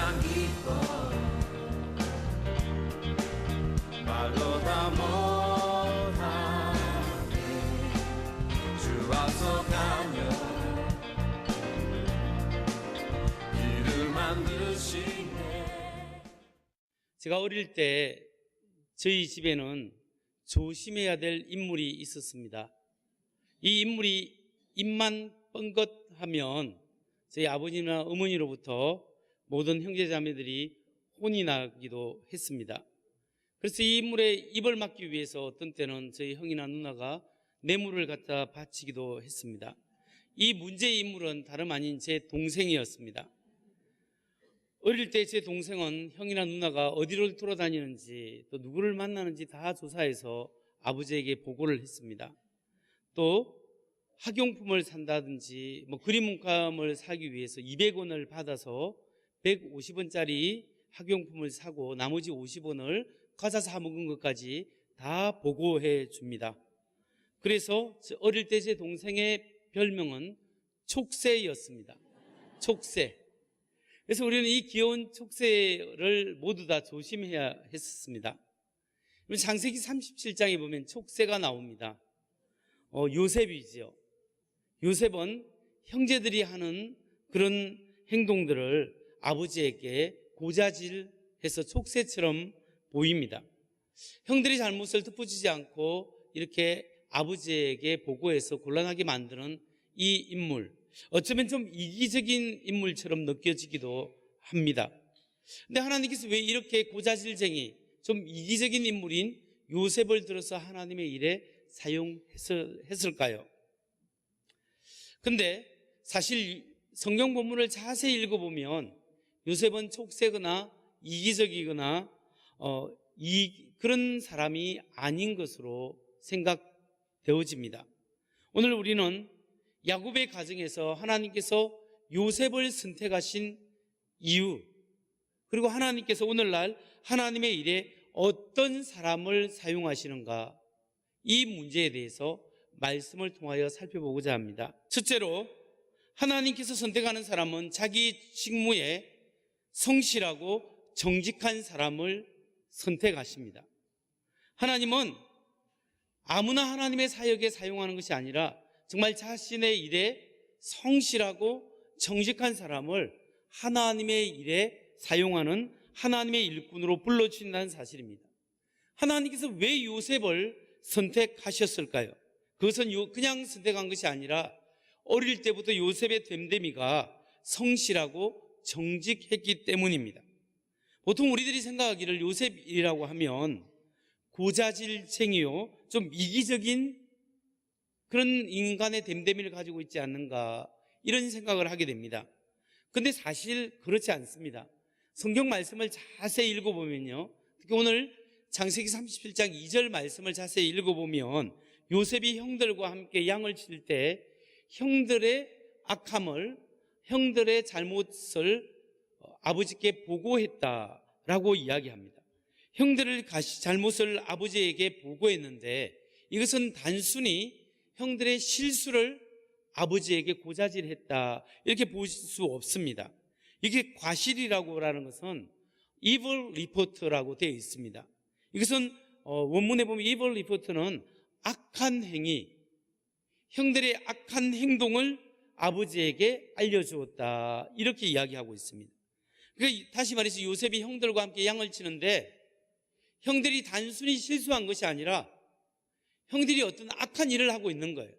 난 기뻐 말로 다 못하네 주 와서 가며 길을 만드시네. 제가 어릴 때 저희 집에는 조심해야 될 인물이 있었습니다. 이 인물이 입만 뻥긋하면 저희 아버지나 어머니로부터 모든 형제자매들이 혼이 나기도 했습니다. 그래서 이 인물의 입을 막기 위해서 어떤 때는 저희 형이나 누나가 뇌물을 갖다 바치기도 했습니다. 이 문제의 인물은 다름 아닌 제 동생이었습니다. 어릴 때 제 동생은 형이나 누나가 어디를 돌아다니는지 또 누구를 만나는지 다 조사해서 아버지에게 보고를 했습니다. 또 학용품을 산다든지 그림 문감을 사기 위해서 200원을 받아서 150원짜리 학용품을 사고 나머지 50원을 과자 사 먹은 것까지 다 보고해 줍니다. 그래서 어릴 때 제 동생의 별명은 촉새였습니다. 촉새. 그래서 우리는 이 귀여운 촉새를 모두 다 조심해야 했었습니다. 창세기 37장에 보면 촉새가 나옵니다. 요셉이지요. 요셉은 형제들이 하는 그런 행동들을 아버지에게 고자질해서 촉새처럼 보입니다. 형들이 잘못을 덮어주지 않고 이렇게 아버지에게 보고해서 곤란하게 만드는 이 인물, 어쩌면 좀 이기적인 인물처럼 느껴지기도 합니다. 근데 하나님께서 왜 이렇게 고자질쟁이, 좀 이기적인 인물인 요셉을 들어서 하나님의 일에 사용했을까요? 근데 사실 성경 본문을 자세히 읽어보면 요셉은 촉새거나 이기적이거나 그런 사람이 아닌 것으로 생각되어집니다. 오늘 우리는 야곱의 가정에서 하나님께서 요셉을 선택하신 이유, 그리고 하나님께서 오늘날 하나님의 일에 어떤 사람을 사용하시는가, 이 문제에 대해서 말씀을 통하여 살펴보고자 합니다. 첫째로, 하나님께서 선택하는 사람은 자기 직무에 성실하고 정직한 사람을 선택하십니다. 하나님은 아무나 하나님의 사역에 사용하는 것이 아니라 정말 자신의 일에 성실하고 정직한 사람을 하나님의 일에 사용하는 하나님의 일꾼으로 불러주신다는 사실입니다. 하나님께서 왜 요셉을 선택하셨을까요? 그것은 그냥 선택한 것이 아니라 어릴 때부터 요셉의 됨됨이가 성실하고 정직했기 때문입니다. 보통 우리들이 생각하기를 요셉이라고 하면 고자질쟁이요, 좀 이기적인 그런 인간의 됨됨이를 가지고 있지 않는가, 이런 생각을 하게 됩니다. 근데 사실 그렇지 않습니다. 성경 말씀을 자세히 읽어보면요, 특히 오늘 창세기 37장 2절 말씀을 자세히 읽어보면 요셉이 형들과 함께 양을 칠 때 형들의 악함을, 형들의 잘못을 아버지께 보고했다라고 이야기합니다. 형들의 잘못을 아버지에게 보고했는데 이것은 단순히 형들의 실수를 아버지에게 고자질했다, 이렇게 볼 수 없습니다. 이게 과실이라고 하는 것은 evil report라고 되어 있습니다. 이것은 원문에 보면 evil report는 악한 행위, 형들의 악한 행동을 아버지에게 알려주었다, 이렇게 이야기하고 있습니다. 그러니까 다시 말해서 요셉이 형들과 함께 양을 치는데 형들이 단순히 실수한 것이 아니라 형들이 어떤 악한 일을 하고 있는 거예요.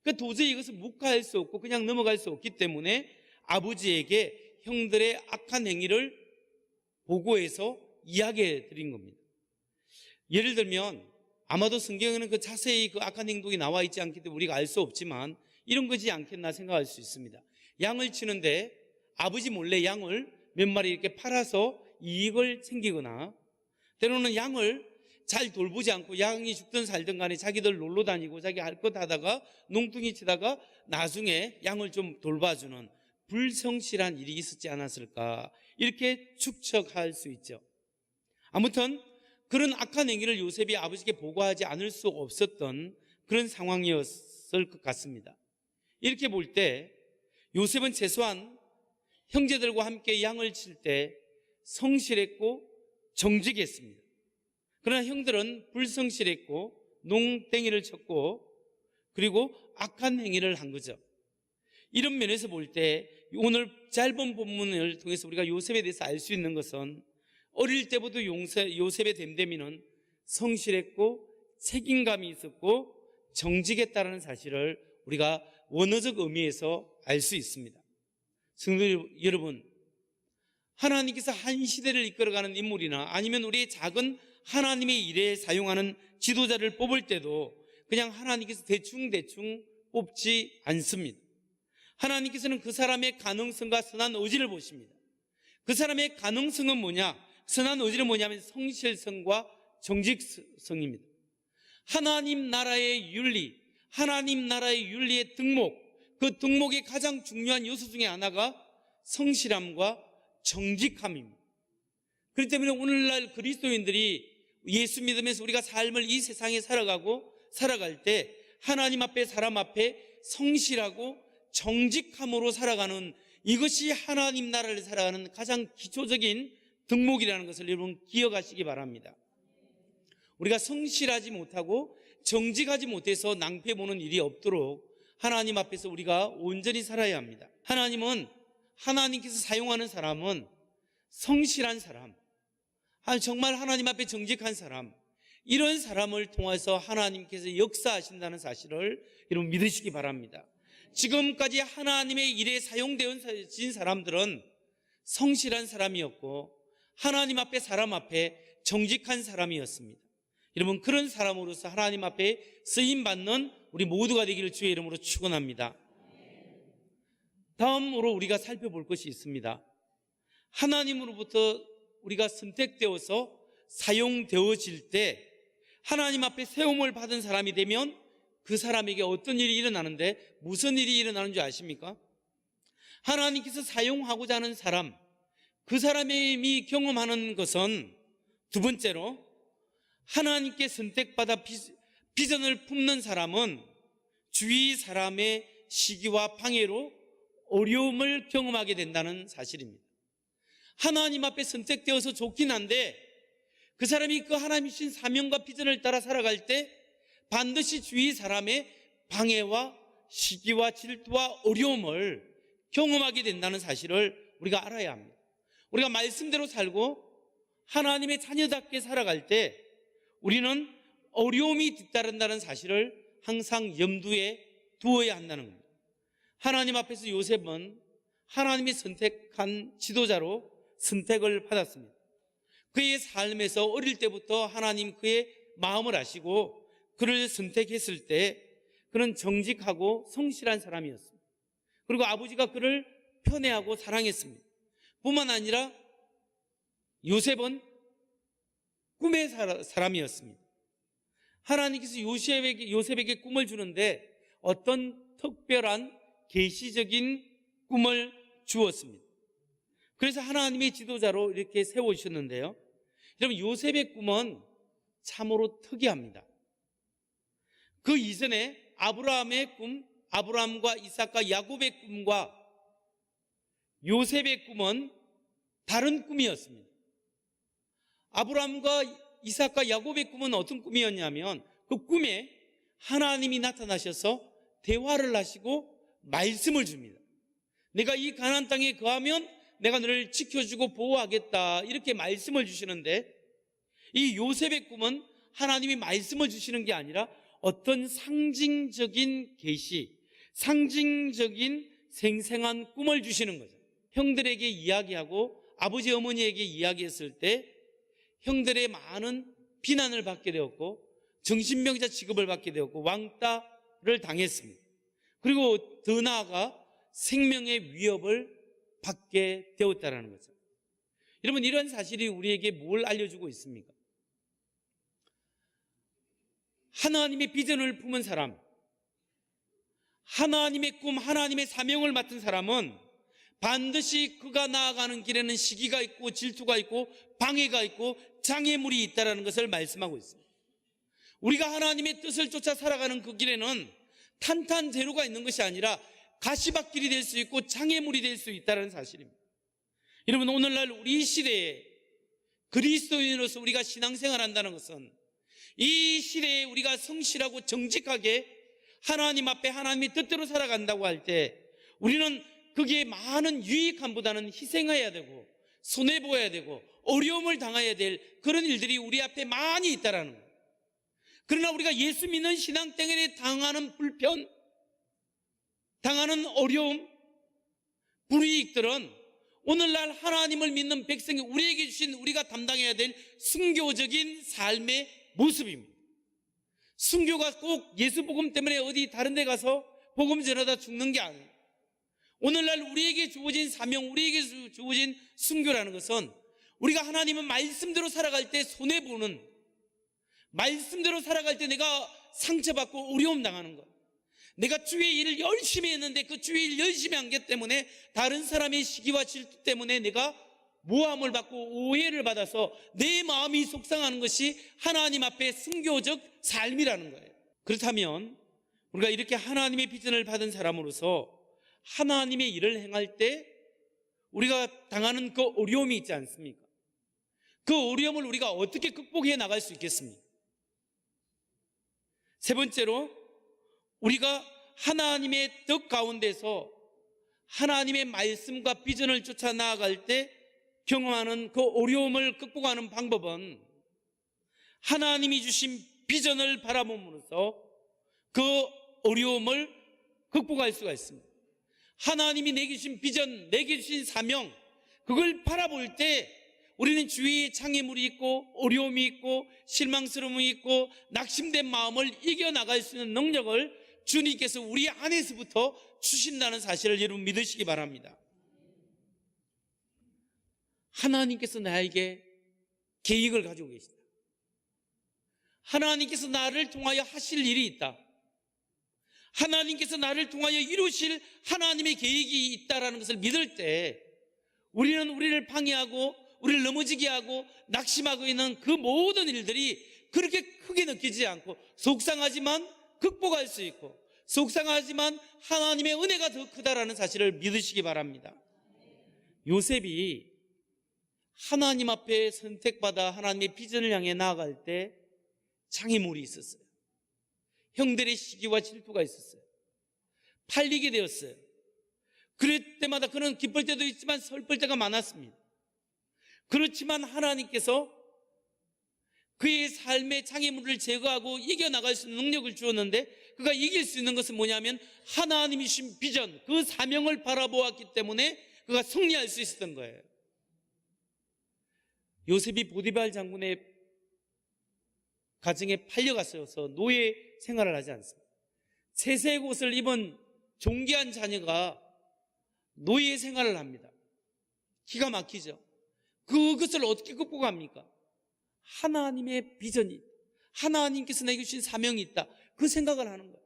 그러니까 도저히 이것을 묵과할 수 없고 그냥 넘어갈 수 없기 때문에 아버지에게 형들의 악한 행위를 보고해서 이야기해 드린 겁니다. 예를 들면 아마도 성경에는 자세히 그 악한 행동이 나와 있지 않기 때문에 우리가 알 수 없지만 이런 거지 않겠나 생각할 수 있습니다. 양을 치는데 아버지 몰래 양을 몇 마리 이렇게 팔아서 이익을 챙기거나, 때로는 양을 잘 돌보지 않고 양이 죽든 살든 간에 자기들 놀러 다니고 자기 할 것 하다가 농뚱이 치다가 나중에 양을 좀 돌봐주는 불성실한 일이 있었지 않았을까, 이렇게 추측할 수 있죠. 아무튼 그런 악한 행위를 요셉이 아버지께 보고하지 않을 수 없었던 그런 상황이었을 것 같습니다. 이렇게 볼 때 요셉은 최소한 형제들과 함께 양을 칠 때 성실했고 정직했습니다. 그러나 형들은 불성실했고 농땡이를 쳤고 그리고 악한 행위를 한 거죠. 이런 면에서 볼 때 오늘 짧은 본문을 통해서 우리가 요셉에 대해서 알 수 있는 것은 어릴 때부터 요셉의 됨됨이는 성실했고 책임감이 있었고 정직했다는 사실을 우리가 원어적 의미에서 알 수 있습니다. 성도 여러분, 하나님께서 한 시대를 이끌어가는 인물이나 아니면 우리의 작은 하나님의 일에 사용하는 지도자를 뽑을 때도 그냥 하나님께서 대충 뽑지 않습니다. 하나님께서는 그 사람의 가능성과 선한 의지를 보십니다. 그 사람의 가능성은 뭐냐? 선한 의지는 뭐냐면 성실성과 정직성입니다. 하나님 나라의 윤리, 하나님 나라의 윤리의 덕목, 그 덕목의 가장 중요한 요소 중에 하나가 성실함과 정직함입니다. 그렇기 때문에 오늘날 그리스도인들이 예수 믿으면서 우리가 삶을 이 세상에 살아갈 때 하나님 앞에 사람 앞에 성실하고 정직함으로 살아가는 이것이 하나님 나라를 살아가는 가장 기초적인 덕목이라는 것을 여러분 기억하시기 바랍니다. 우리가 성실하지 못하고 정직하지 못해서 낭패 보는 일이 없도록 하나님 앞에서 우리가 온전히 살아야 합니다. 하나님께서 사용하는 사람은 성실한 사람, 정말 하나님 앞에 정직한 사람, 이런 사람을 통해서 하나님께서 역사하신다는 사실을 여러분 믿으시기 바랍니다. 지금까지 하나님의 일에 사용되어진 사람들은 성실한 사람이었고 하나님 앞에 사람 앞에 정직한 사람이었습니다. 여러분, 그런 사람으로서 하나님 앞에 쓰임받는 우리 모두가 되기를 주의 이름으로 축원합니다. 다음으로 우리가 살펴볼 것이 있습니다. 하나님으로부터 우리가 선택되어서 사용되어질 때 하나님 앞에 세움을 받은 사람이 되면 그 사람에게 어떤 일이 일어나는데 무슨 일이 일어나는 줄 아십니까? 하나님께서 사용하고자 하는 사람, 그 사람이 경험하는 것은 두 번째로 하나님께 선택받아 비전을 품는 사람은 주위 사람의 시기와 방해로 어려움을 경험하게 된다는 사실입니다. 하나님 앞에 선택되어서 좋긴 한데 그 사람이 그 하나님 주신 사명과 비전을 따라 살아갈 때 반드시 주위 사람의 방해와 시기와 질투와 어려움을 경험하게 된다는 사실을 우리가 알아야 합니다. 우리가 말씀대로 살고 하나님의 자녀답게 살아갈 때 우리는 어려움이 뒤따른다는 사실을 항상 염두에 두어야 한다는 겁니다. 하나님 앞에서 요셉은 하나님이 선택한 지도자로 선택을 받았습니다. 그의 삶에서 어릴 때부터 하나님 그의 마음을 아시고 그를 선택했을 때 그는 정직하고 성실한 사람이었습니다. 그리고 아버지가 그를 편애하고 사랑했습니다. 뿐만 아니라 요셉은 꿈의 사람이었습니다. 하나님께서 요셉에게 꿈을 주는데 어떤 특별한 계시적인 꿈을 주었습니다. 그래서 하나님의 지도자로 이렇게 세워주셨는데요. 여러분, 요셉의 꿈은 참으로 특이합니다. 그 이전에 아브라함의 꿈, 아브라함과 이삭과 야곱의 꿈과 요셉의 꿈은 다른 꿈이었습니다. 아브라함과 이삭과 야곱의 꿈은 어떤 꿈이었냐면 그 꿈에 하나님이 나타나셔서 대화를 하시고 말씀을 줍니다. 내가 이 가나안 땅에 거하면 내가 너를 지켜주고 보호하겠다, 이렇게 말씀을 주시는데 이 요셉의 꿈은 하나님이 말씀을 주시는 게 아니라 어떤 상징적인 계시, 상징적인 생생한 꿈을 주시는 거죠. 형들에게 이야기하고 아버지 어머니에게 이야기했을 때 형들의 많은 비난을 받게 되었고 정신병자 취급을 받게 되었고 왕따를 당했습니다. 그리고 더 나아가 생명의 위협을 받게 되었다는 거죠. 여러분, 이런 사실이 우리에게 뭘 알려주고 있습니까? 하나님의 비전을 품은 사람, 하나님의 꿈, 하나님의 사명을 맡은 사람은 반드시 그가 나아가는 길에는 시기가 있고 질투가 있고 방해가 있고 장애물이 있다는 것을 말씀하고 있습니다. 우리가 하나님의 뜻을 쫓아 살아가는 그 길에는 탄탄대로가 있는 것이 아니라 가시밭길이 될 수 있고 장애물이 될 수 있다는 사실입니다. 여러분, 오늘날 우리 시대에 그리스도인으로서 우리가 신앙생활 한다는 것은 이 시대에 우리가 성실하고 정직하게 하나님 앞에 하나님의 뜻대로 살아간다고 할 때 우리는 거기에 많은 유익함보다는 희생해야 되고 손해보아야 되고 어려움을 당해야 될 그런 일들이 우리 앞에 많이 있다라는 거예요. 그러나 우리가 예수 믿는 신앙 때문에 당하는 불편, 당하는 어려움, 불이익들은 오늘날 하나님을 믿는 백성이 우리에게 주신 우리가 담당해야 될 순교적인 삶의 모습입니다. 순교가 꼭 예수 복음 때문에 어디 다른 데 가서 복음 전하다 죽는 게 아니에요. 오늘날 우리에게 주어진 사명, 우리에게 주어진 순교라는 것은 우리가 하나님의 말씀대로 살아갈 때 손해보는, 말씀대로 살아갈 때 내가 상처받고 어려움 당하는 것, 내가 주의 일을 열심히 했는데 그 주의 일 열심히 한 게 때문에 다른 사람의 시기와 질투 때문에 내가 모함을 받고 오해를 받아서 내 마음이 속상하는 것이 하나님 앞에 순교적 삶이라는 거예요. 그렇다면 우리가 이렇게 하나님의 비전을 받은 사람으로서 하나님의 일을 행할 때 우리가 당하는 그 어려움이 있지 않습니까? 그 어려움을 우리가 어떻게 극복해 나갈 수 있겠습니까? 세 번째로, 우리가 하나님의 뜻 가운데서 하나님의 말씀과 비전을 쫓아 나아갈 때 경험하는 그 어려움을 극복하는 방법은 하나님이 주신 비전을 바라봄으로써 그 어려움을 극복할 수가 있습니다. 하나님이 내게 주신 비전, 내게 주신 사명, 그걸 바라볼 때 우리는 주위에 장애물이 있고 어려움이 있고 실망스러움이 있고 낙심된 마음을 이겨나갈 수 있는 능력을 주님께서 우리 안에서부터 주신다는 사실을 여러분 믿으시기 바랍니다. 하나님께서 나에게 계획을 가지고 계시다. 하나님께서 나를 통하여 하실 일이 있다. 하나님께서 나를 통하여 이루실 하나님의 계획이 있다라는 것을 믿을 때 우리는 우리를 방해하고 우리를 넘어지게 하고 낙심하고 있는 그 모든 일들이 그렇게 크게 느끼지 않고 속상하지만 극복할 수 있고 속상하지만 하나님의 은혜가 더 크다라는 사실을 믿으시기 바랍니다. 요셉이 하나님 앞에 선택받아 하나님의 비전을 향해 나아갈 때 장애물이 있었어요. 형들의 시기와 질투가 있었어요. 팔리게 되었어요. 그럴 때마다 그는 기쁠 때도 있지만 슬플 때가 많았습니다. 그렇지만 하나님께서 그의 삶의 장애물을 제거하고 이겨나갈 수 있는 능력을 주었는데 그가 이길 수 있는 것은 뭐냐면 하나님이 주신 비전, 그 사명을 바라보았기 때문에 그가 승리할 수 있었던 거예요. 요셉이 보디발 장군의 가정에 팔려갔어서 노예 생활을 하지 않습니다. 채색 옷을 입은 존귀한 자녀가 노예 생활을 합니다. 기가 막히죠. 그것을 어떻게 극복합니까? 하나님의 비전이 있다. 하나님께서 내게 주신 사명이 있다. 그 생각을 하는 거예요.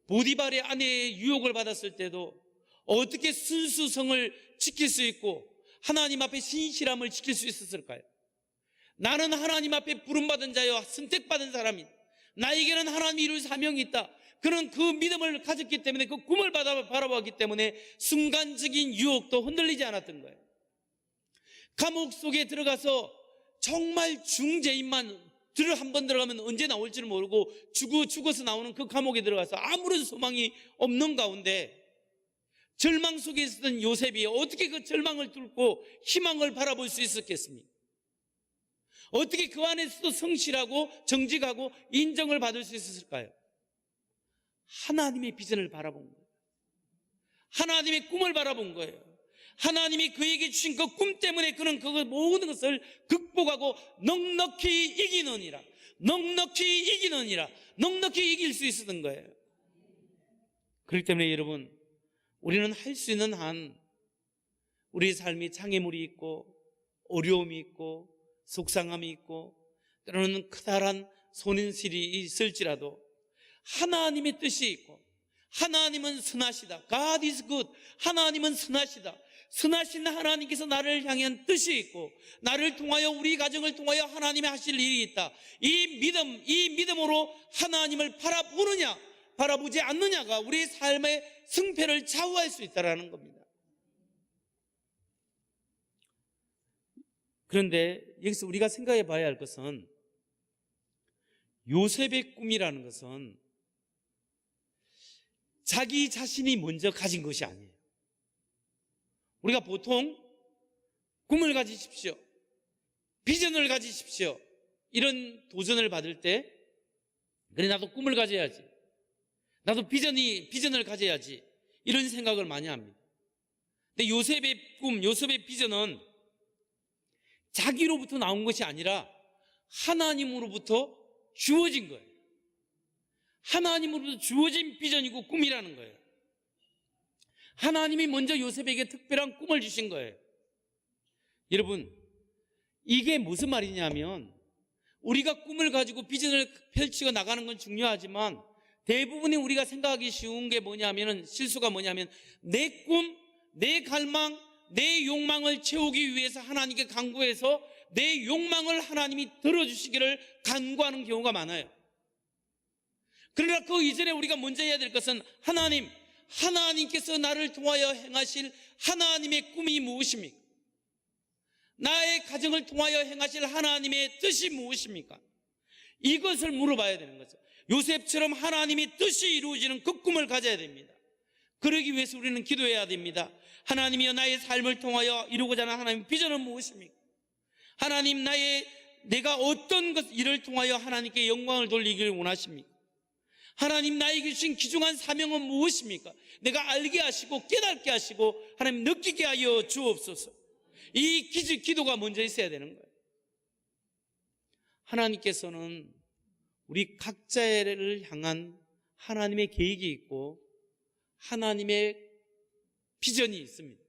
보디발의 아내의 유혹을 받았을 때도 어떻게 순수성을 지킬 수 있고 하나님 앞에 신실함을 지킬 수 있었을까요? 나는 하나님 앞에 부름받은 자여 선택받은 사람이다. 나에게는 하나님이 이룰 사명이 있다. 그는 그 믿음을 가졌기 때문에 그 꿈을 바라보았기 때문에 순간적인 유혹도 흔들리지 않았던 거예요. 감옥 속에 들어가서 정말 중죄인만 한 번 들어가면 언제 나올지를 모르고 죽어서 나오는 그 감옥에 들어가서 아무런 소망이 없는 가운데 절망 속에 있었던 요셉이 어떻게 그 절망을 뚫고 희망을 바라볼 수 있었겠습니까? 어떻게 그 안에서도 성실하고 정직하고 인정을 받을 수 있었을까요? 하나님의 비전을 바라본 거예요. 하나님의 꿈을 바라본 거예요. 하나님이 그에게 주신 그 꿈 때문에 그는 그 모든 것을 극복하고 넉넉히 이기느니라. 넉넉히 이길 수 있었던 거예요. 그렇기 때문에 여러분, 우리는 할 수 있는 한 우리의 삶이 장애물이 있고 어려움이 있고 속상함이 있고 때로는 커다란 손실이 있을지라도 하나님의 뜻이 있고 하나님은 선하시다. God is good. 하나님은 선하시다. 선하신 하나님께서 나를 향한 뜻이 있고 나를 통하여 우리 가정을 통하여 하나님이 하실 일이 있다. 이 믿음으로 하나님을 바라보느냐 바라보지 않느냐가 우리의 삶의 승패를 좌우할 수 있다는 겁니다. 그런데 여기서 우리가 생각해 봐야 할 것은 요셉의 꿈이라는 것은 자기 자신이 먼저 가진 것이 아니에요. 우리가 보통 꿈을 가지십시오, 비전을 가지십시오, 이런 도전을 받을 때 그래 나도 꿈을 가져야지, 나도 비전을 가져야지, 이런 생각을 많이 합니다. 근데 요셉의 꿈, 요셉의 비전은 자기로부터 나온 것이 아니라 하나님으로부터 주어진 거예요. 하나님으로부터 주어진 비전이고 꿈이라는 거예요. 하나님이 먼저 요셉에게 특별한 꿈을 주신 거예요. 여러분, 이게 무슨 말이냐면 우리가 꿈을 가지고 비전을 펼치고 나가는 건 중요하지만 대부분이 우리가 생각하기 쉬운 게 뭐냐면, 실수가 뭐냐면 내 꿈, 내 갈망, 내 욕망을 채우기 위해서 하나님께 간구해서 내 욕망을 하나님이 들어주시기를 간구하는 경우가 많아요. 그러나 그 이전에 우리가 먼저 해야 될 것은 하나님께서 나를 통하여 행하실 하나님의 꿈이 무엇입니까? 나의 가정을 통하여 행하실 하나님의 뜻이 무엇입니까? 이것을 물어봐야 되는 거죠. 요셉처럼 하나님의 뜻이 이루어지는 그 꿈을 가져야 됩니다. 그러기 위해서 우리는 기도해야 됩니다. 하나님이여, 나의 삶을 통하여 이루고자 하는 하나님의 비전은 무엇입니까? 하나님, 내가 어떤 일을 통하여 하나님께 영광을 돌리기를 원하십니까? 하나님, 나에게 주신 귀중한 사명은 무엇입니까? 내가 알게 하시고 깨닫게 하시고 하나님 느끼게 하여 주옵소서. 이 기도가 먼저 있어야 되는 거예요. 하나님께서는 우리 각자를 향한 하나님의 계획이 있고 하나님의 비전이 있습니다.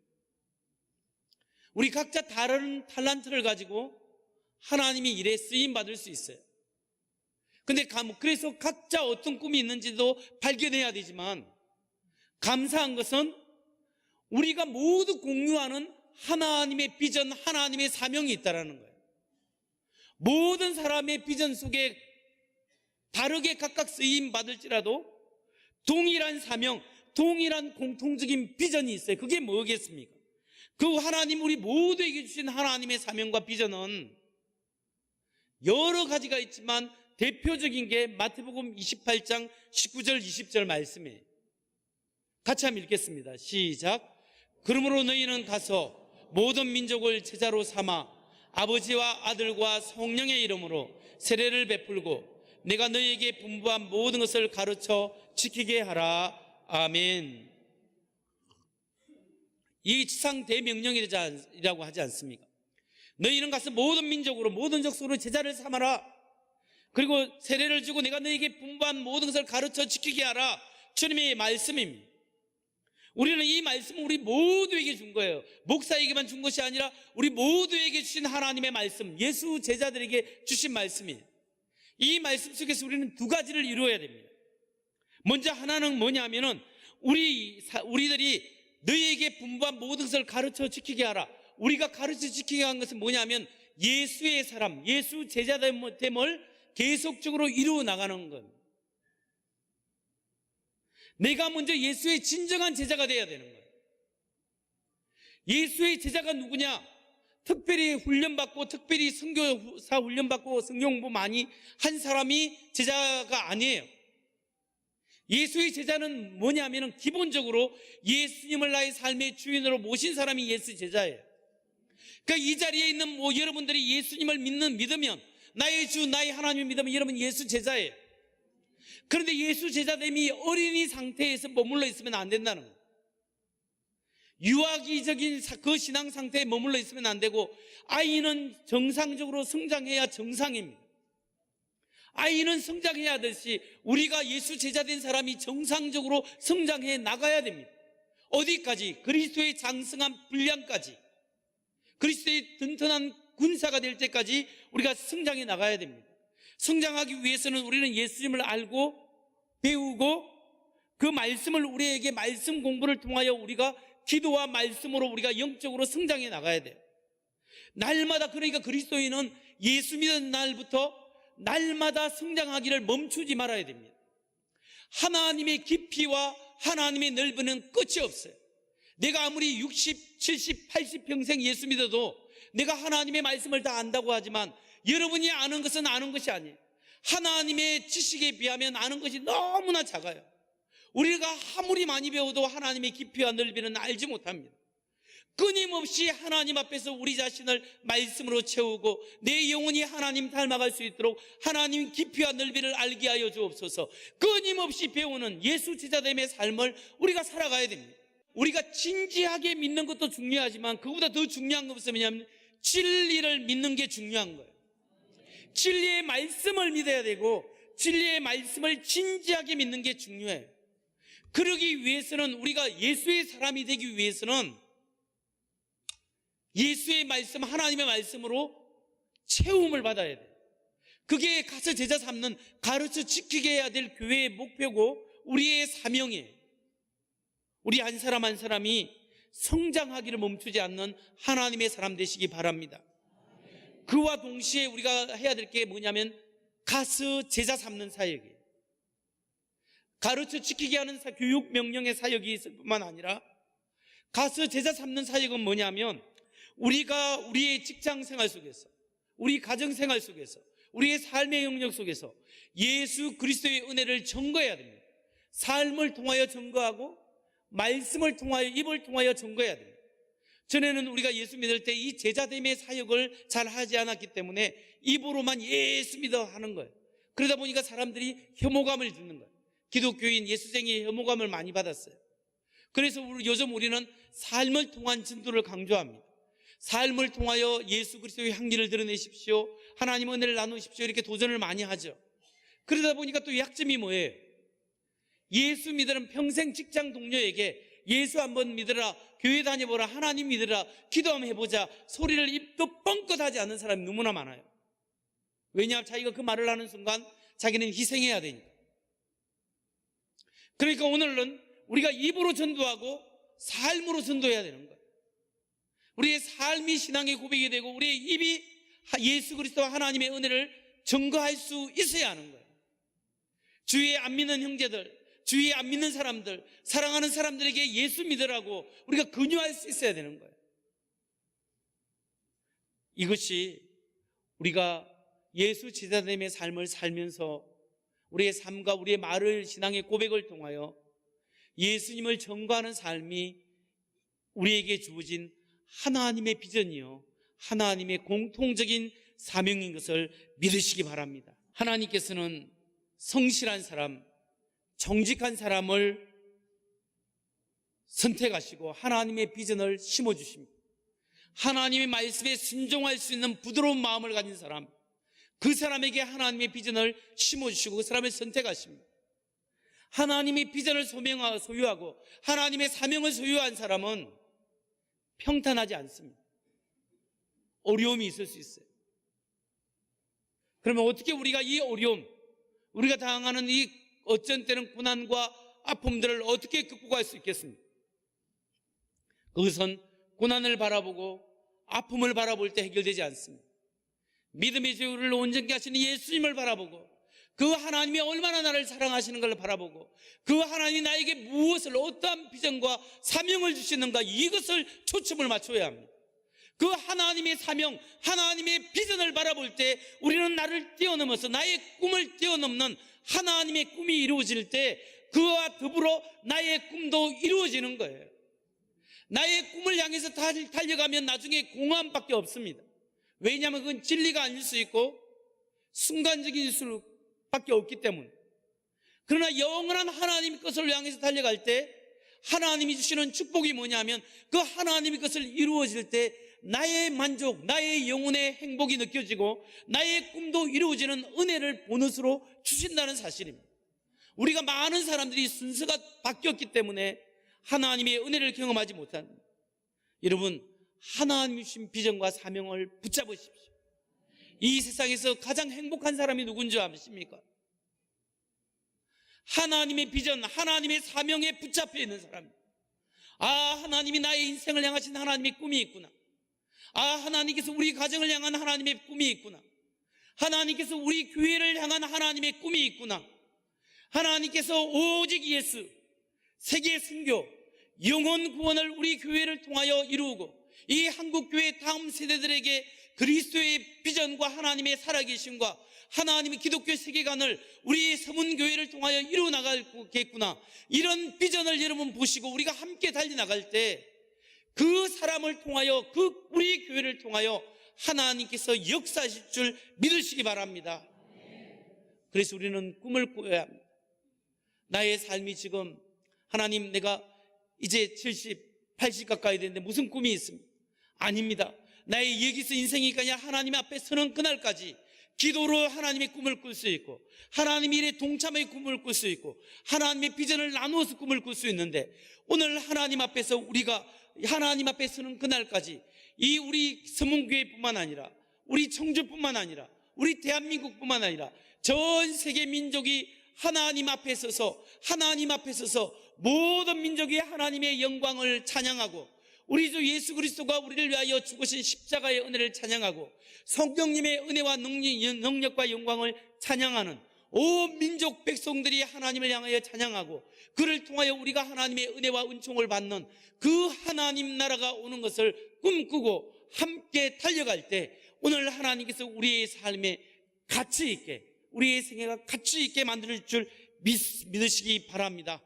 우리 각자 다른 탤런트를 가지고 하나님이 일에 쓰임받을 수 있어요. 근데 그래서 각자 어떤 꿈이 있는지도 발견해야 되지만 감사한 것은 우리가 모두 공유하는 하나님의 비전, 하나님의 사명이 있다는 거예요. 모든 사람의 비전 속에 다르게 각각 쓰임 받을지라도 동일한 사명, 동일한 공통적인 비전이 있어요. 그게 뭐겠습니까? 그 하나님, 우리 모두에게 주신 하나님의 사명과 비전은 여러 가지가 있지만 대표적인 게 마태복음 28장 19절 20절 말씀이에요. 같이 한번 읽겠습니다. 시작. 그러므로 너희는 가서 모든 민족을 제자로 삼아 아버지와 아들과 성령의 이름으로 세례를 베풀고 내가 너희에게 분부한 모든 것을 가르쳐 지키게 하라. 아멘. 이 지상 대명령이라고 하지 않습니까? 너희는 가서 모든 민족으로, 모든 족속으로 제자를 삼아라. 그리고 세례를 주고 내가 너희에게 분부한 모든 것을 가르쳐 지키게 하라. 주님의 말씀입니다. 우리는 이 말씀을 우리 모두에게 준 거예요. 목사에게만 준 것이 아니라 우리 모두에게 주신 하나님의 말씀, 예수 제자들에게 주신 말씀이에요. 이 말씀 속에서 우리는 두 가지를 이루어야 됩니다. 먼저 하나는 뭐냐면은 우리들이 너희에게 분부한 모든 것을 가르쳐 지키게 하라. 우리가 가르쳐 지키게 한 것은 뭐냐면 예수의 사람, 예수 제자됨을 계속적으로 이루어 나가는 것. 내가 먼저 예수의 진정한 제자가 되어야 되는 거예요. 예수의 제자가 누구냐? 특별히 훈련받고 특별히 선교사 훈련받고 성경 공부 많이 한 사람이 제자가 아니에요. 예수의 제자는 뭐냐면 기본적으로 예수님을 나의 삶의 주인으로 모신 사람이 예수 제자예요. 그러니까 이 자리에 있는 여러분들이 예수님을 믿으면, 나의 주 나의 하나님을 믿으면 여러분 예수 제자예요. 그런데 예수 제자됨이 어린이 상태에서 머물러 있으면 안 된다는 거예요. 유아기적인 그 신앙 상태에 머물러 있으면 안 되고, 아이는 정상적으로 성장해야 정상입니다. 아이는 성장해야 하듯이 우리가 예수 제자된 사람이 정상적으로 성장해 나가야 됩니다. 어디까지? 그리스도의 장성한 분량까지, 그리스도의 든든한 군사가 될 때까지 우리가 성장해 나가야 됩니다. 성장하기 위해서는 우리는 예수님을 알고 배우고 그 말씀을 우리에게 말씀 공부를 통하여 우리가 기도와 말씀으로 우리가 영적으로 성장해 나가야 돼요. 날마다, 그러니까 그리스도인은 예수 믿는 날부터 날마다 성장하기를 멈추지 말아야 됩니다. 하나님의 깊이와 하나님의 넓이는 끝이 없어요. 내가 아무리 60, 70, 80 평생 예수 믿어도 내가 하나님의 말씀을 다 안다고 하지만 여러분이 아는 것은 아는 것이 아니에요. 하나님의 지식에 비하면 아는 것이 너무나 작아요. 우리가 아무리 많이 배워도 하나님의 깊이와 넓이는 알지 못합니다. 끊임없이 하나님 앞에서 우리 자신을 말씀으로 채우고 내 영혼이 하나님 닮아갈 수 있도록 하나님 깊이와 넓이를 알게 하여 주옵소서. 끊임없이 배우는 예수 제자됨의 삶을 우리가 살아가야 됩니다. 우리가 진지하게 믿는 것도 중요하지만 그보다 더 중요한 것은 뭐냐면 진리를 믿는 게 중요한 거예요. 진리의 말씀을 믿어야 되고 진리의 말씀을 진지하게 믿는 게 중요해요. 그러기 위해서는 우리가 예수의 사람이 되기 위해서는 예수의 말씀, 하나님의 말씀으로 채움을 받아야 돼요. 그게 가서 제자 삼는, 가르쳐 지키게 해야 될 교회의 목표고 우리의 사명이에요. 우리 한 사람 한 사람이 성장하기를 멈추지 않는 하나님의 사람 되시기 바랍니다. 그와 동시에 우리가 해야 될 게 뭐냐면 가서 제자 삼는 사역이에요. 가르쳐 지키게 하는 교육 명령의 사역이 있을 뿐만 아니라 가서 제자 삼는 사역은 뭐냐면 우리가 우리의 직장 생활 속에서, 우리 가정 생활 속에서, 우리의 삶의 영역 속에서 예수 그리스도의 은혜를 증거해야 됩니다. 삶을 통하여 증거하고 말씀을 통하여, 입을 통하여 증거해야 됩니다. 전에는 우리가 예수 믿을 때 이 제자됨의 사역을 잘 하지 않았기 때문에 입으로만 예수 믿어 하는 거예요. 그러다 보니까 사람들이 혐오감을 주는 거예요. 기독교인 예수쟁이 혐오감을 많이 받았어요. 그래서 요즘 우리는 삶을 통한 진도를 강조합니다. 삶을 통하여 예수 그리스도의 향기를 드러내십시오, 하나님 은혜를 나누십시오, 이렇게 도전을 많이 하죠. 그러다 보니까 또 약점이 뭐예요? 예수 믿으면 평생 직장 동료에게 예수 한번 믿으라, 교회 다녀보라, 하나님 믿으라, 기도 한번 해보자 소리를 입도 뻥끗하지 않는 사람이 너무나 많아요. 왜냐하면 자기가 그 말을 하는 순간 자기는 희생해야 되니까. 그러니까 오늘은 우리가 입으로 전도하고 삶으로 전도해야 되는 거예요. 우리의 삶이 신앙의 고백이 되고 우리의 입이 예수 그리스도와 하나님의 은혜를 증거할 수 있어야 하는 거예요. 주위에 안 믿는 형제들, 주위에 안 믿는 사람들, 사랑하는 사람들에게 예수 믿으라고 우리가 권유할 수 있어야 되는 거예요. 이것이 우리가 예수 제자됨의 삶을 살면서 우리의 삶과 우리의 말을, 신앙의 고백을 통하여 예수님을 증거하는 삶이 우리에게 주어진 하나님의 비전이요, 하나님의 공통적인 사명인 것을 믿으시기 바랍니다. 하나님께서는 성실한 사람, 정직한 사람을 선택하시고 하나님의 비전을 심어주십니다. 하나님의 말씀에 순종할 수 있는 부드러운 마음을 가진 사람, 그 사람에게 하나님의 비전을 심어주시고 그 사람을 선택하십니다. 하나님의 비전을 소유하고 하나님의 사명을 소유한 사람은 평탄하지 않습니다. 어려움이 있을 수 있어요. 그러면 어떻게 우리가 이 어려움, 우리가 당하는 이 어쩐 때는 고난과 아픔들을 어떻게 극복할 수 있겠습니까? 그것은 고난을 바라보고 아픔을 바라볼 때 해결되지 않습니다. 믿음의 저울을 온전케 하시는 예수님을 바라보고 그 하나님이 얼마나 나를 사랑하시는 걸 바라보고 그 하나님이 나에게 무엇을, 어떠한 비전과 사명을 주시는가, 이것을 초점을 맞춰야 합니다. 그 하나님의 사명, 하나님의 비전을 바라볼 때 우리는 나를 뛰어넘어서 나의 꿈을 뛰어넘는 하나님의 꿈이 이루어질 때 그와 더불어 나의 꿈도 이루어지는 거예요. 나의 꿈을 향해서 달려가면 나중에 공허함밖에 없습니다. 왜냐하면 그건 진리가 아닐 수 있고 순간적인 수밖에 없기 때문에. 그러나 영원한 하나님의 것을 향해서 달려갈 때 하나님이 주시는 축복이 뭐냐면 그 하나님의 것을 이루어질 때 나의 만족, 나의 영혼의 행복이 느껴지고 나의 꿈도 이루어지는 은혜를 보너스로 주신다는 사실입니다. 우리가 많은 사람들이 순서가 바뀌었기 때문에 하나님의 은혜를 경험하지 못합니다. 여러분, 하나님이 주신 비전과 사명을 붙잡으십시오. 이 세상에서 가장 행복한 사람이 누군지 아십니까? 하나님의 비전, 하나님의 사명에 붙잡혀 있는 사람입니다. 아, 하나님이 나의 인생을 향하신 하나님의 꿈이 있구나. 아, 하나님께서 우리 가정을 향한 하나님의 꿈이 있구나. 하나님께서 우리 교회를 향한 하나님의 꿈이 있구나. 하나님께서 오직 예수, 세계 선교, 영혼 구원을 우리 교회를 통하여 이루고 이 한국교회 다음 세대들에게 그리스도의 비전과 하나님의 살아계심과 하나님의 기독교 세계관을 우리 서문교회를 통하여 이루어 나가겠구나, 이런 비전을 여러분 보시고 우리가 함께 달려나갈 때 그 사람을 통하여, 우리 교회를 통하여 하나님께서 역사하실 줄 믿으시기 바랍니다. 그래서 우리는 꿈을 꾸어야 합니다. 나의 삶이 지금, 하나님 내가 이제 70, 80 가까이 됐는데 무슨 꿈이 있습니까? 아닙니다. 나의 여기서 인생이 그냥 하나님 앞에 서는 그날까지 기도로 하나님의 꿈을 꿀 수 있고, 하나님의 일에 동참의 꿈을 꿀 수 있고, 하나님의 비전을 나누어서 꿈을 꿀 수 있는데, 오늘 하나님 앞에서 우리가 하나님 앞에 서는 그날까지 이 우리 서문교회뿐만 아니라 우리 청주뿐만 아니라 우리 대한민국뿐만 아니라 전 세계 민족이 하나님 앞에 서서, 하나님 앞에 서서 모든 민족이 하나님의 영광을 찬양하고, 우리 주 예수 그리스도가 우리를 위하여 죽으신 십자가의 은혜를 찬양하고, 성령님의 은혜와 능력과 영광을 찬양하는 온 민족 백성들이 하나님을 향하여 찬양하고, 그를 통하여 우리가 하나님의 은혜와 은총을 받는 그 하나님 나라가 오는 것을 꿈꾸고 함께 달려갈 때, 오늘 하나님께서 우리의 삶에 가치 있게, 우리의 생애가 가치 있게 만들 줄 믿으시기 바랍니다.